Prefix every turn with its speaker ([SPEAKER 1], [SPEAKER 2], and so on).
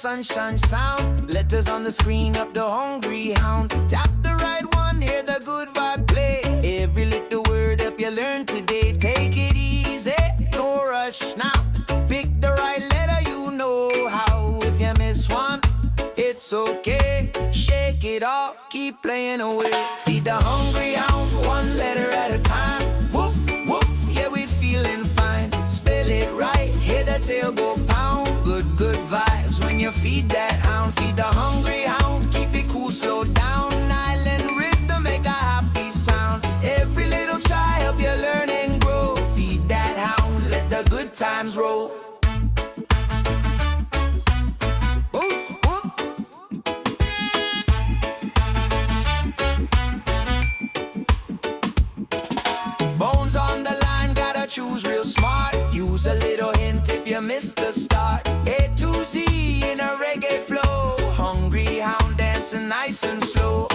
[SPEAKER 1] sunshine sound. Letters on the screen up the Hungry Hound. Tap the right one, hear the good vibe play. Every little word up you learn today. Take it easy, no rush now. Pick the right letter, you know how. If you miss one, it's okay. Shake it off, keep playing away. Feed the Hungry Hound, one letter at a time. Woof, woof, yeah, we feeling fine. Spell it right, hear the tail go pound. Good, good vibes when you feed that hound. Feed the Hungry Hound, keep it cool, slow down. Island rhythm, make a happy sound. Every little try, help you learn and grow. Feed that hound, let the good times roll. Bones on the line, gotta choose real smart. Use a little hint if you miss the start. A to Z in a reggae flow. Hungry Hound dancing nice and slow.